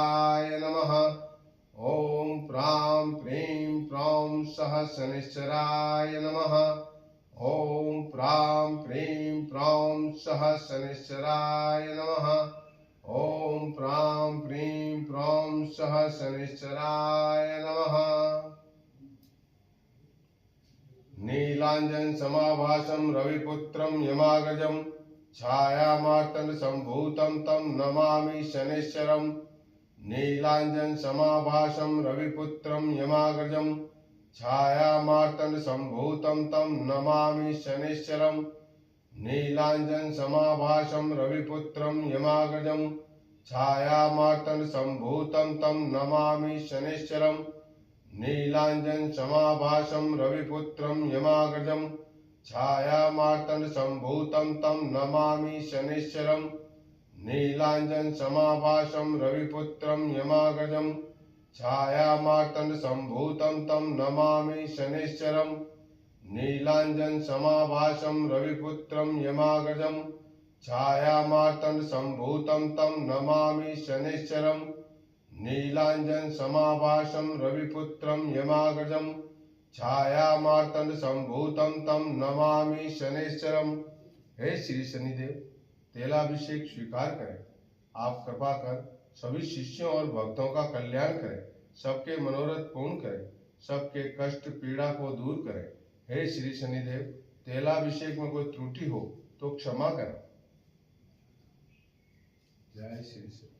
शनिश्चराय नमः। ओम प्रां प्रीं प्रौं सः शनिश्चराय नमः। ओम प्रां प्रीं प्रौं सः शनिश्चराय नमः। ओम प्रां प्रीं प्रौं सः शनिश्चराय नमः। नीलांजन समाभासं रविपुत्रं यमाग्रजं छायामार्तंड संभूतं तं नमामि शनैश्चरम्। नीलांजन समाभासं रविपुत्रं यमाग्रजं छायामार्तंड संभूतं तं नमामि शनैश्चरम्। नीलांजन समाभासं रविपुत्रं यमाग्रजं छायामार्तंड संभूतं तं नमामि शनैश्चरम्। नीलांजन समाभासं रविपुत्रं यमाग्रजं छायामार्तंड संभूतं तं नमामि शनैश्चरम्। नीलांजन समाभासं रविपुत्रं यमाग्रजं छायामार्तंड संभूतं तं नमामि शनैश्चरम्। नीलांजन समाभासं रविपुत्रं यमाग्रजं छायामार्तंड संभूतं तं नमामि शनैश्चरम्। नीलांजन समाभासं रविपुत्रं यमाग्रजं छायामार्तंड संभूतं तं नमामि शनैश्चरम्। हे श्री शनिदेव, तेलाभिषेक स्वीकार करें। आप कृपा कर सभी शिष्यों और भक्तों का कल्याण करें, सबके मनोरथ पूर्ण करें, सबके कष्ट पीड़ा को दूर करें। हे श्री शनिदेव, तेलाभिषेक में कोई त्रुटि हो तो क्षमा करें। जय श्री शनि।